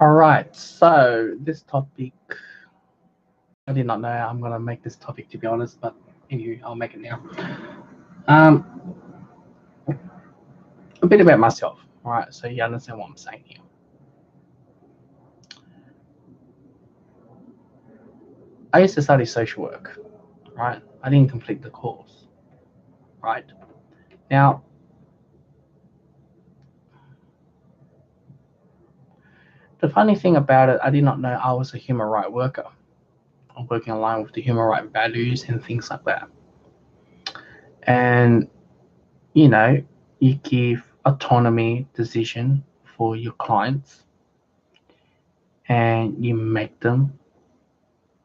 All right, so this topic, I did not know I'm gonna make this topic to be honest, but anyway, I'll make it now. Um, a bit about myself. All right, so you understand what I'm saying here. I used to study social work. Right, I didn't complete the course. Right now, the funny thing about it, I did not know I was a human rights worker. I'm working along with the human rights values and things like that. And you know, you give autonomy decision for your clients and you make them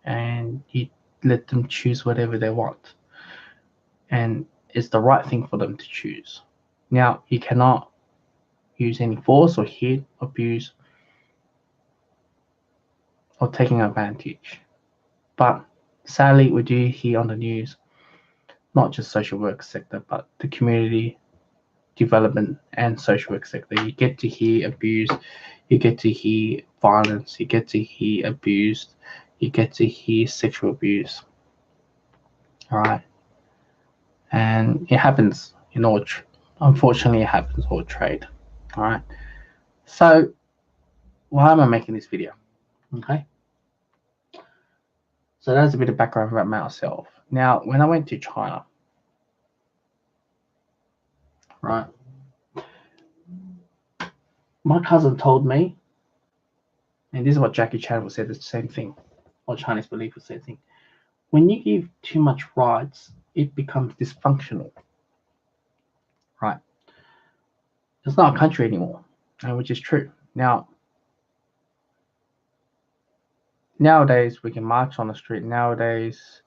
and you let them choose whatever they want. And it's the right thing for them to choose. Now, you cannot use any force or hit, abuse, or taking advantage. But sadly, we do hear on the news, not just social work sector, but the community development and social work sector. You get to hear abuse, you get to hear violence, you get to hear abuse, you get to hear sexual abuse. All right, and it happens in all. Unfortunately, it happens all trade. All right. So why am I making this video? Okay. So that's a bit of background about myself. Now, when I went to China, right, my cousin told me, and this is what Jackie Chan would say the same thing, or Chinese belief would say the same thing. When you give too much rights, it becomes dysfunctional. Right? It's not a country anymore, which is true. Nowadays we can march on the street. Nowadays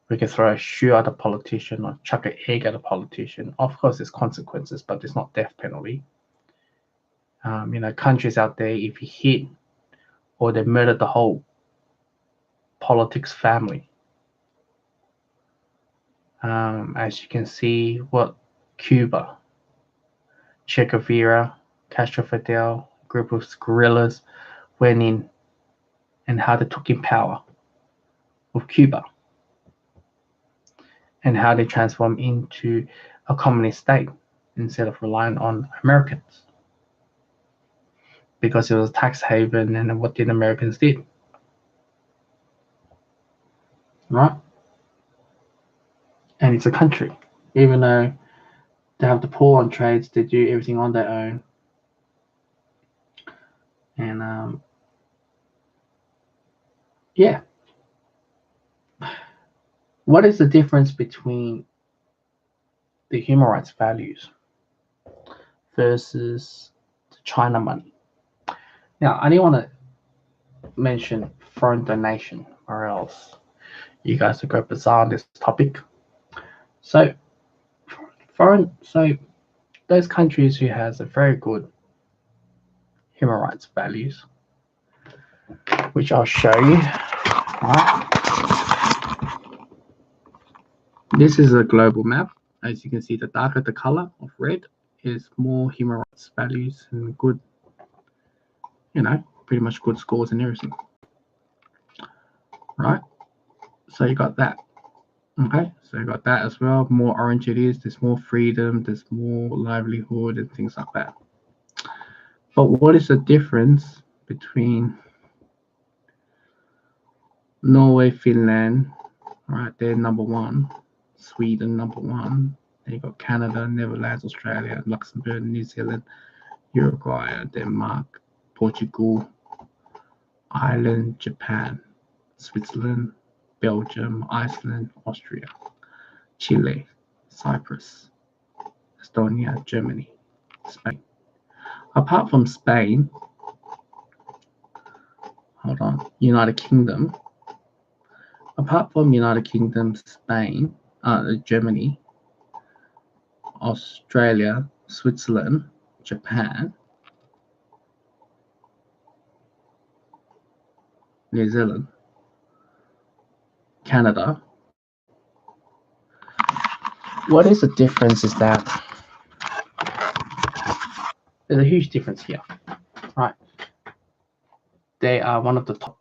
we can throw a shoe at a politician or chuck an egg at a politician. Of course, there's consequences, but there's not death penalty. Countries out there, if you hit or they murder the whole politics family. As you can see, what Cuba, Che Guevara, Castro Fidel, group of guerrillas went in and how they took in power of Cuba and how they transformed into a communist state instead of relying on Americans because it was a tax haven. And what did Americans did? Right? And it's a country. Even though they have the pull on trades, they do everything on their own. And yeah. What is the difference between the human rights values versus the China money? Now, I didn't want to mention foreign donation or else you guys will go bizarre on this topic. So those countries who has a very good human rights values, which I'll show you. Right. This is a global map. As you can see, the darker the color of red is more human rights values and good, pretty much good scores and everything. Right? So you got that. Okay, so you got that as well. More orange it is, there's more freedom, there's more livelihood and things like that. But what is the difference between Norway, Finland, right, they're number one, Sweden number one, then you got Canada, Netherlands, Australia, Luxembourg, New Zealand, Uruguay, Denmark, Portugal, Ireland, Japan, Switzerland, Belgium, Iceland, Austria, Chile, Cyprus, Estonia, Germany, Spain. Apart from Spain, United Kingdom. Apart from United Kingdom, Spain, Germany, Australia, Switzerland, Japan, New Zealand, Canada. What is the difference is that there's a huge difference here, right? they are one of the top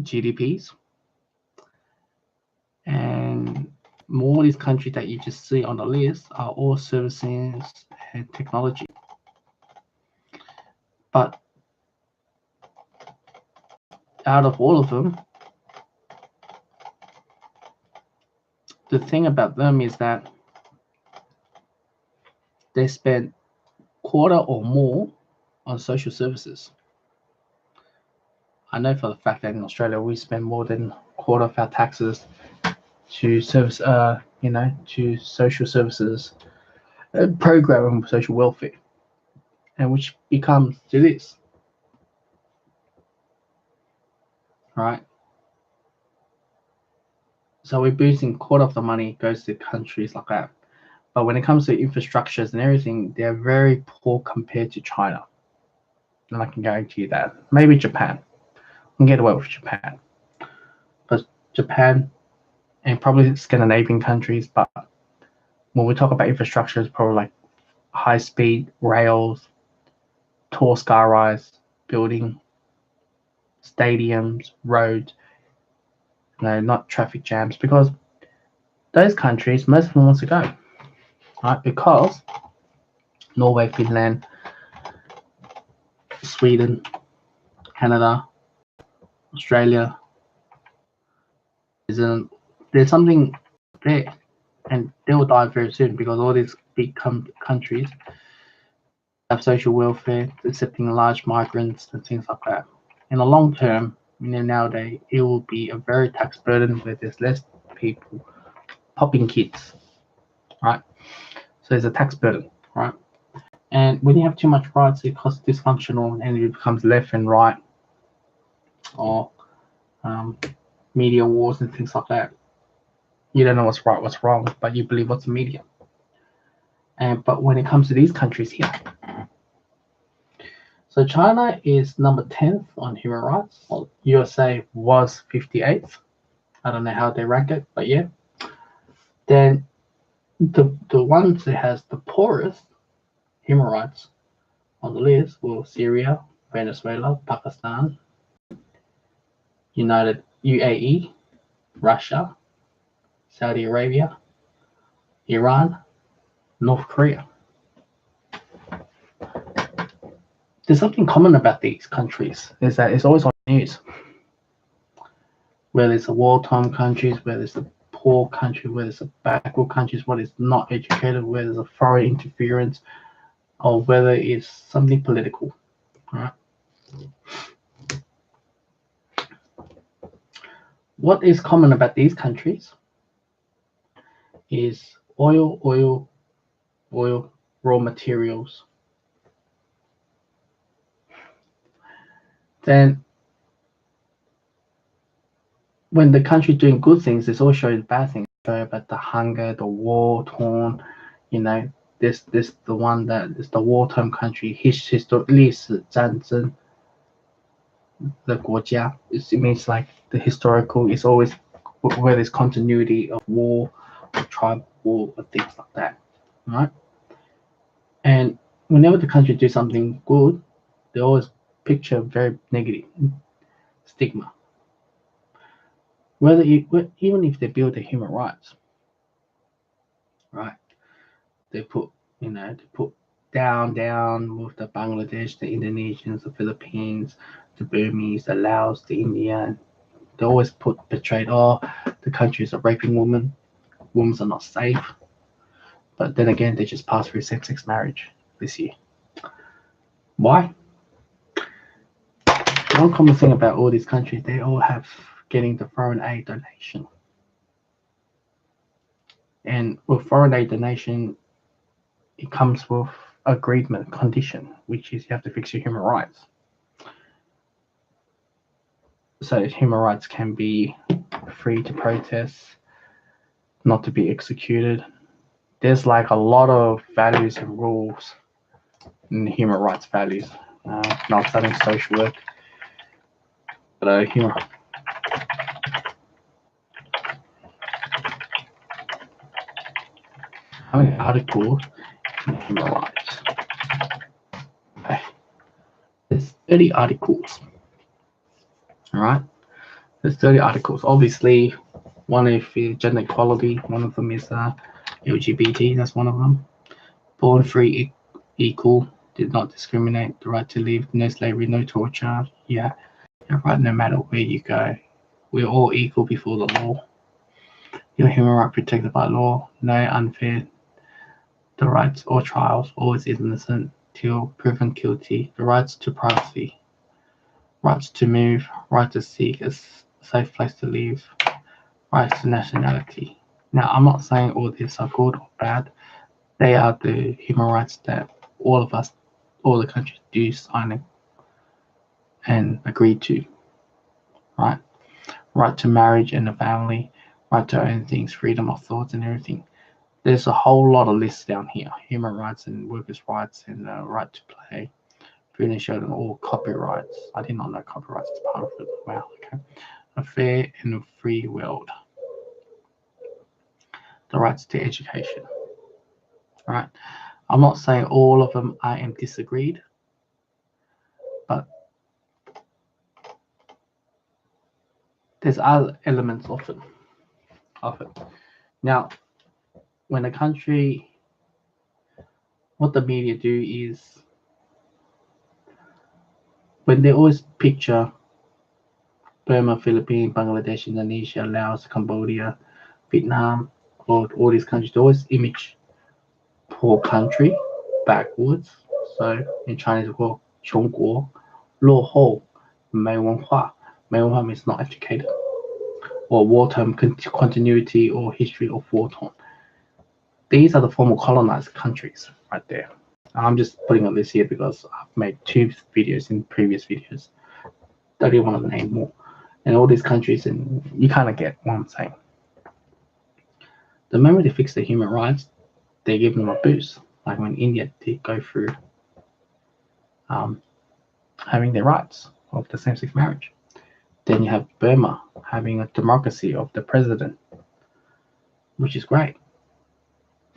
GDPs. And more of these countries that you just see on the list are all services and technology. But out of all of them, the thing about them is that they spend quarter or more on social services. I know for the fact that in Australia we spend more than quarter of our taxes to service, to social services, program of social welfare, and which becomes to this, right? So we're boosting quarter of the money goes to countries like that. But when it comes to infrastructures and everything, they're very poor compared to China. And I can guarantee you that. Maybe Japan. We can get away with Japan. But Japan and probably Scandinavian countries, but when we talk about infrastructure, it's probably like high-speed rails, tall skyrise building, stadiums, roads, not traffic jams, because those countries, most of them want to go, right? Because Norway, Finland, Sweden, Canada, Australia, there's something there, and they will die very soon because all these big countries have social welfare, accepting large migrants and things like that. In the long term, nowadays, it will be a very tax burden where there's less people popping kids, right? So there's a tax burden, right? And when you have too much rights, it becomes dysfunctional and it becomes left and right, or media wars and things like that. You don't know what's right, what's wrong, but you believe what's in media. But when it comes to these countries here, so China is number 10th on human rights. Well, USA was 58th. I don't know how they rank it, but yeah. Then the ones that has the poorest human rights on the list were Syria, Venezuela, Pakistan, UAE, Russia, Saudi Arabia, Iran, North Korea. There's something common about these countries, is that it's always on the news. Whether it's a war-torn countries, whether it's a poor country, whether it's a backward countries, whether it's not educated, whether it's a foreign interference, or whether it's something political. Right? What is common about these countries is oil, raw materials. Then when the country's doing good things, it's always showing bad things. About the hunger, the war torn, this the one that is the war-torn country. Historically, 战争 the 国家. It means like the historical is always where there's continuity of war, or tribal war, or things like that, right? And whenever the country do something good, they always picture very negative stigma. Even if they build the human rights, right? They put down with the Bangladesh, the Indonesians, the Philippines, the Burmese, the Laos, the Indian. They always portrayed, the countries are raping women. Women are not safe. But then again, they just passed through same-sex marriage this year. Why? One common thing about all these countries, they all have getting the foreign aid donation. And with foreign aid donation, it comes with agreement condition, which is you have to fix your human rights. So human rights can be free to protest, not to be executed. There's like a lot of values and rules in human rights values. Not studying social work, but how many articles in human rights? Okay. There's 30 articles. All right. There's 30 articles. Obviously, one is gender equality. One of them is LGBT. That's one of them. Born free, equal, did not discriminate. The right to live, no slavery, no torture. Yeah, you're right. No matter where you go, we're all equal before the law. Your human right protected by law. No unfair the rights or trials. Always innocent till proven guilty. The rights to privacy. Rights to move. Right to seek a safe place to live. Rights to nationality. Now, I'm not saying all these are good or bad. They are the human rights that all of us, all the countries do sign and agree to, right? Right to marriage and a family, right to own things, freedom of thoughts and everything. There's a whole lot of lists down here. Human rights and workers' rights and right to play, freedom shown and all copyrights. I did not know copyrights is part of it. Wow, okay. A fair and a free world. The rights to education. Right? I'm not saying all of them I am disagreed, but there's other elements of it. Now, when a country, what the media do is, when they always picture Burma, Philippines, Bangladesh, Indonesia, Laos, Cambodia, Vietnam, all these countries, they always image poor country, backwards. So in Chinese, we call 穷国,落后,没文化. 没文化 means not educated, or wartime continuity or history of war torn. These are the former colonized countries right there. I'm just putting a list here because I've made 2 videos in previous videos. I didn't want to name more. And all these countries, and you kind of get what I'm saying. The moment they fix the human rights, they give them a boost. Like when India did go through having their rights of the same-sex marriage. Then you have Burma having a democracy of the president, which is great.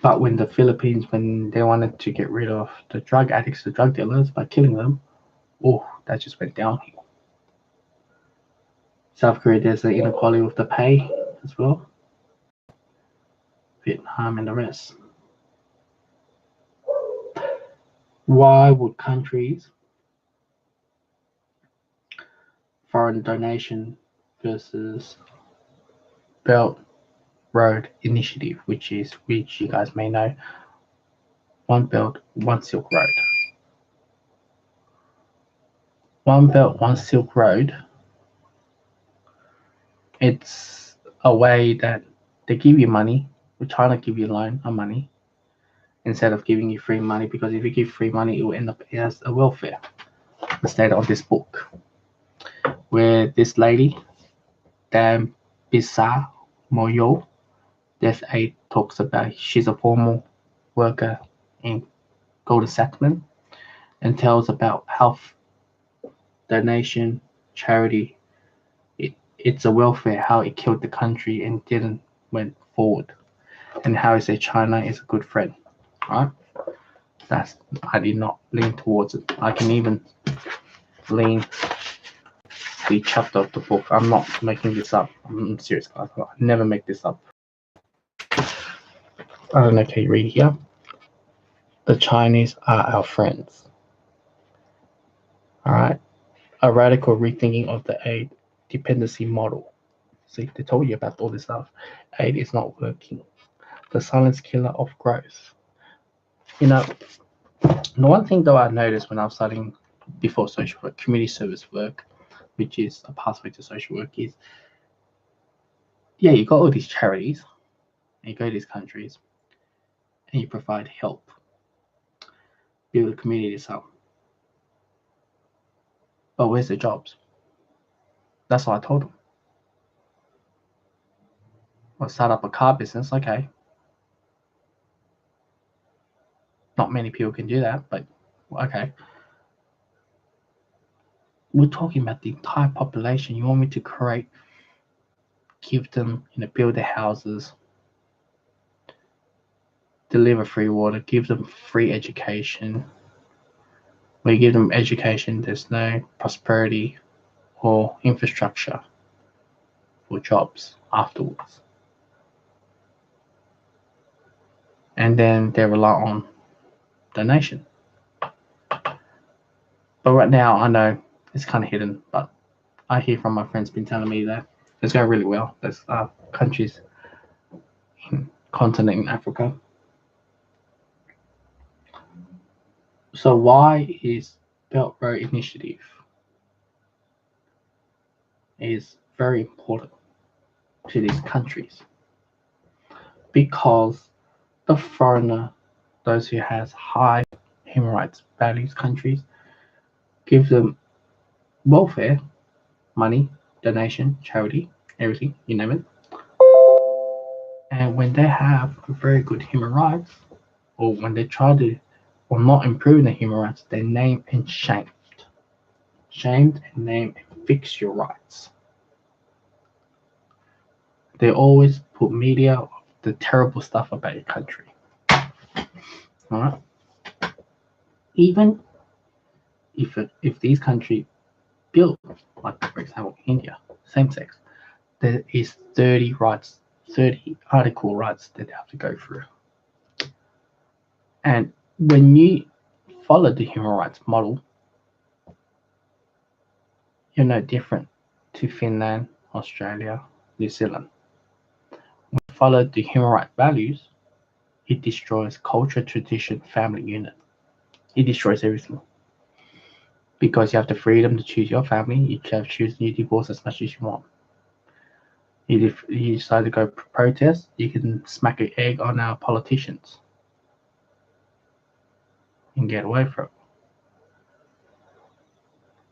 But when the Philippines, when they wanted to get rid of the drug addicts, the drug dealers by killing them, that just went downhill. South Korea, there's the inequality with the pay as well. Vietnam and the rest. Why would countries, foreign donation versus Belt Road Initiative, which you guys may know, One Belt, One Silk Road. One Belt, One Silk Road, it's a way that they give you money. We're trying to give you a loan of money instead of giving you free money, because if you give free money, it will end up as a welfare. The state of this book, where this lady, Dan Bisa Moyo, Death Aid, talks about she's a former worker in Golden Sachsman and tells about health donation, charity. It's a welfare, how it killed the country and didn't went forward, and how he said China is a good friend. Right? I did not lean towards it. I can even lean the chapter of the book. I'm not making this up. I'm serious, guys. I never make this up. I don't know. Can you read here? The Chinese are our friends. All right. A radical rethinking of the aid dependency model. See, they told you about all this stuff. Aid is not working. The silent killer of growth. The one thing though I noticed when I was studying before social work, community service work, which is a pathway to social work, is you got all these charities, and you go to these countries, and you provide help, build the communities up. But where's the jobs? That's what I told them. Well, start up a car business, okay. Not many people can do that, but okay. We're talking about the entire population. You want me to give them, build their houses, deliver free water, give them free education. When you give them education, there's no prosperity or infrastructure for jobs afterwards. And then they rely on donation. But right now, I know it's kind of hidden, but I hear from my friends been telling me that it's going really well. There's countries in continent in Africa. So why is Belt Road Initiative is very important to these countries? Because the foreigner, those who has high human rights values countries, give them welfare, money, donation, charity, everything, you name it. And when they have very good human rights, or when they try to, or not improve their human rights, they name and shamed. Shamed and name and fix your rights. They always put media of the terrible stuff about your country. Alright? Even if these countries build, like for example India, same sex, there is 30 rights, 30 article rights that they have to go through. And when you follow the human rights model, you're no different to Finland, Australia, New Zealand. When you follow the human rights values, it destroys culture, tradition, family unit. It destroys everything. Because you have the freedom to choose your family, you can choose your divorce as much as you want. If you decide to go protest, you can smack an egg on our politicians and get away from it.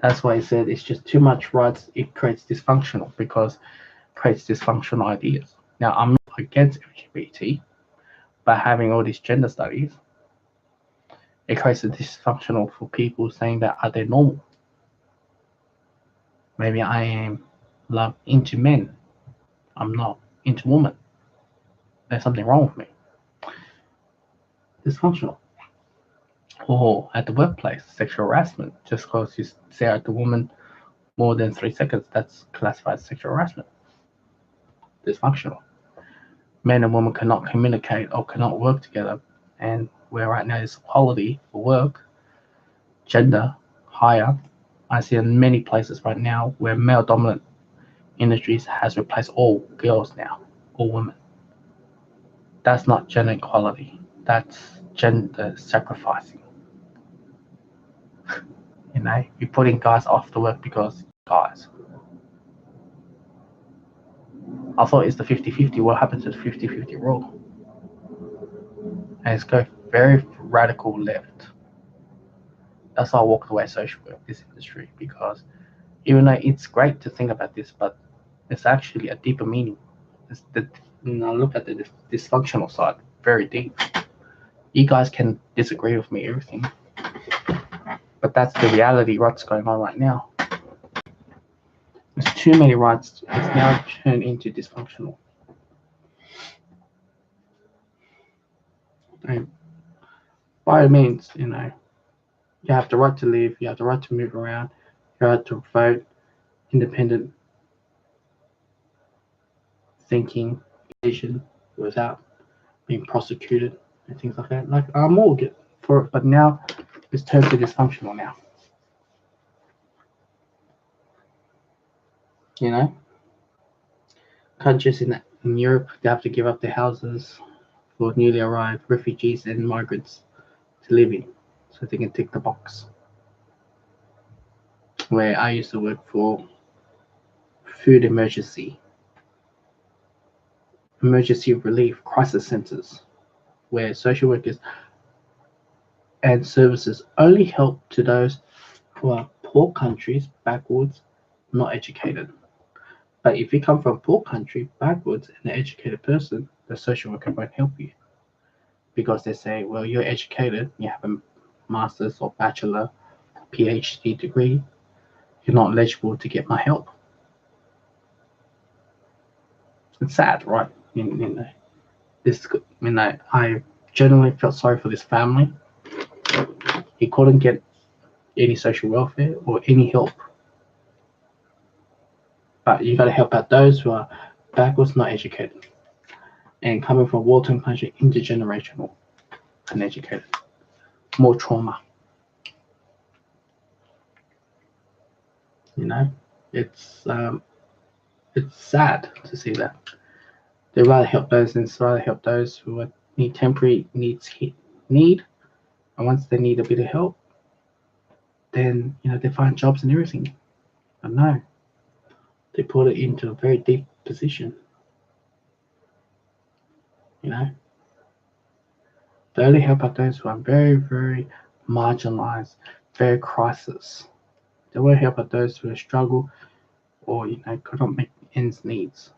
That's why I said it's just too much rights. It creates dysfunctional because it creates dysfunctional ideas. Now, I'm not against LGBT, but having all these gender studies, it creates a dysfunctional for people saying that are they normal? Maybe I am into men. I'm not into women. There's something wrong with me. Dysfunctional. Or at the workplace, sexual harassment. Just because you stare at the woman more than 3 seconds, that's classified as sexual harassment. Dysfunctional. Men and women cannot communicate or cannot work together. And where right now is equality for work, gender higher. I see in many places right now where male dominant industries has replaced all girls now, all women. That's not gender equality. That's gender sacrificing. You're putting guys off the work because guys. I thought it's the 50-50. What happened to the 50-50 rule? And it's going very radical left. That's why I walked away social work, this industry, because even though it's great to think about this, but it's actually a deeper meaning. Look at the dysfunctional side, very deep. You guys can disagree with me, everything, but that's the reality. What's going on right now? There's too many rights. It's now turned into dysfunctional. And by all means, you have the right to live, you have the right to move around, you have to vote, independent thinking, vision, without being prosecuted and things like that. Like, I'm all good for it, but now it's turned to dysfunctional now. Countries in Europe, they have to give up their houses for newly arrived refugees and migrants to live in, so they can tick the box. Where I used to work for food emergency relief crisis centers, where social workers and services only help to those who are poor countries, backwards, not educated. But if you come from a poor country, backwards, and an educated person, the social worker won't help you. Because they say, well, you're educated, you have a master's or bachelor, PhD degree, you're not eligible to get my help. It's sad, right? I genuinely felt sorry for this family. He couldn't get any social welfare or any help. But you got to help out those who are backwards, not educated, and coming from war-torn country, intergenerational, uneducated, more trauma. It's sad to see that. They rather help those who need temporary need, and once they need a bit of help, then they find jobs and everything. But no, they put it into a very deep position. They only help out those who are very, very marginalized, very crisis. They won't help out those who struggle or could not make ends meet.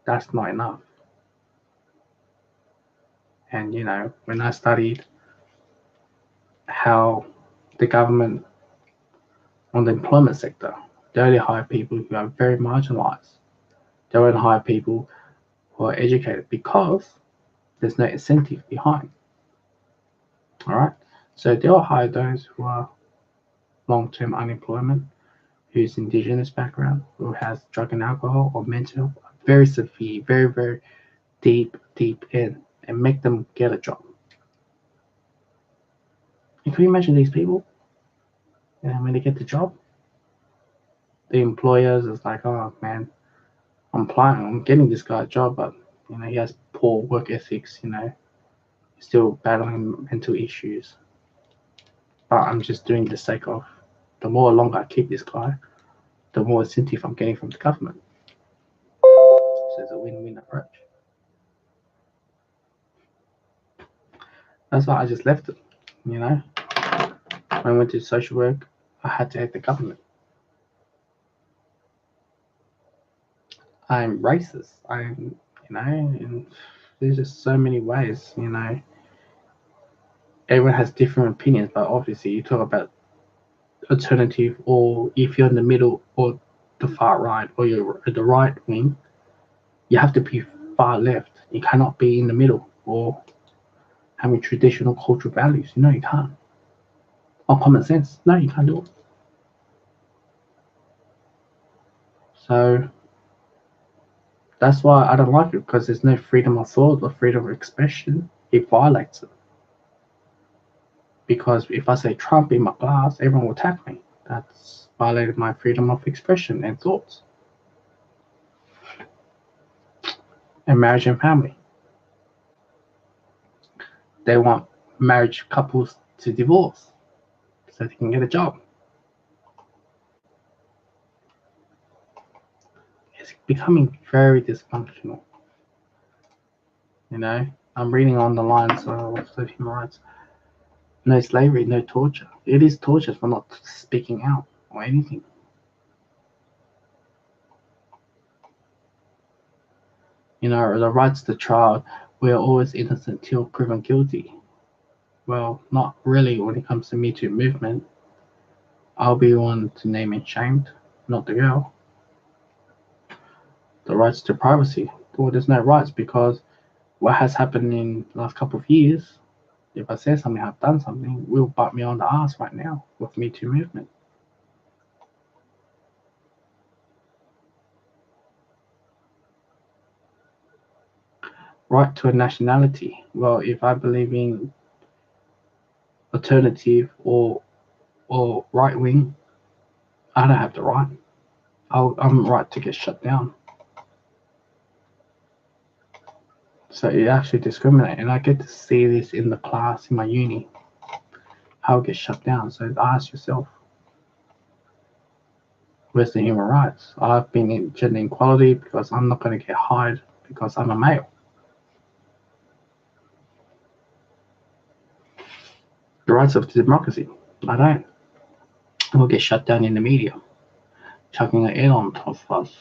That's not enough. And when I studied how the government on the employment sector, they only hire people who are very marginalized. They won't hire people who are educated because there's no incentive behind. All right. So they'll hire those who are long-term unemployment, who's indigenous background, who has drug and alcohol or mental health, very severe, very, very deep in, and make them get a job. And can you imagine these people? When they get the job, the employers is like, oh man, I'm getting this guy a job, but he has poor work ethics, he's still battling mental issues. But I'm just doing the sake of the more longer I keep this guy, the more incentive I'm getting from the government. So it's a win-win approach. That's why I just left it. When I went to social work, I had to hate the government. I'm racist. And there's just so many ways, Everyone has different opinions, but obviously you talk about alternative, or if you're in the middle or the far right, or you're at the right wing, you have to be far left. You cannot be in the middle or having traditional cultural values. You can't. Or common sense. No, you can't do it. So that's why I don't like it, because there's no freedom of thought or freedom of expression. It violates it. Because if I say Trump in my class, everyone will attack me. That's violated my freedom of expression and thoughts. And marriage and family. They want marriage couples to divorce so they can get a job. It's becoming very dysfunctional. I'm reading on the lines of human rights. No slavery, no torture. It is torture for not speaking out or anything. The rights to trial, we're always innocent till proven guilty. Well, not really when it comes to Me Too movement. I'll be one to name and shamed, not the girl. The rights to privacy. Well, there's no rights, because what has happened in the last couple of years, if I say something, I've done something, will bite me on the ass right now with Me Too movement. Right to a nationality. Well, if I believe in alternative or right wing, I don't have the right. I'm right to get shut down. So you actually discriminate, and I get to see this in the class in my uni, how it gets shut down. So ask yourself, where's the human rights? I've been in gender equality because I'm not going to get hired because I'm a male. The rights of democracy, I don't. We'll get shut down in the media, chucking an air on top of us.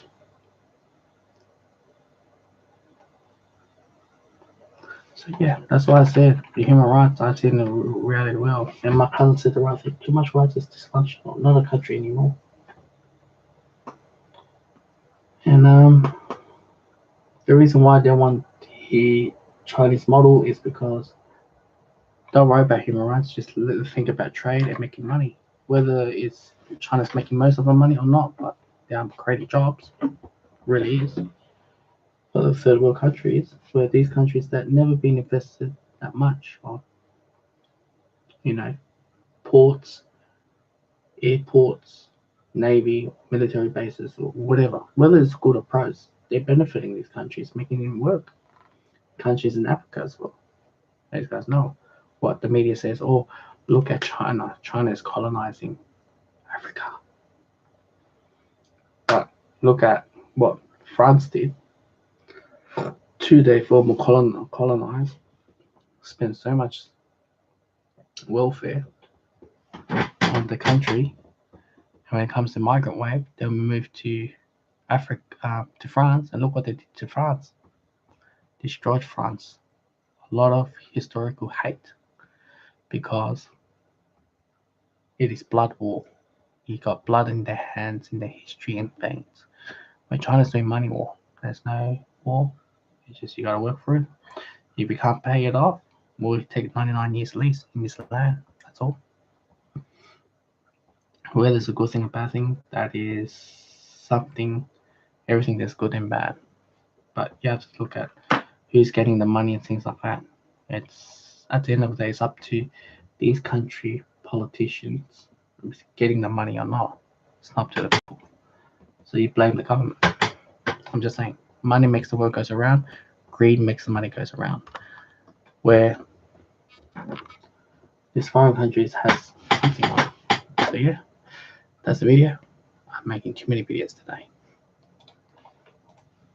So yeah, that's why I said the human rights I see in the reality well. And my cousin said the rights, too much rights is dysfunctional, not a country anymore. And the reason why they want the Chinese model is because don't worry about human rights, just think about trade and making money. Whether it's China's making most of the money or not, but they are creating jobs. Really is. For the third world countries, where these countries that never been invested that much on, ports, airports, navy, military bases, or whatever, whether it's good or pros, they're benefiting these countries, making them work. Countries in Africa as well. These guys know what the media says. Oh, look at China. China is colonizing Africa. But look at what France did. 2 day former colonized, spent so much welfare on the country. And when it comes to migrant wave, they'll move to Africa, to France, and look what they did to France. Destroyed France. A lot of historical hate because it is blood war. You got blood in their hands, in their history and veins. When China's doing money war, there's no war. It's just you gotta work for it. If you can't pay it off, we'll take 99 years lease in this land. That's all. Whether it's a good thing or bad thing, that is something, everything that's good and bad. But you have to look at who's getting the money and things like that. It's at the end of the day, it's up to these country politicians getting the money or not. It's not up to the people. So you blame the government. I'm just saying, money makes the world goes around. Greed makes the money goes around. Where these foreign countries has something on it. So yeah, that's the video. I'm making too many videos today.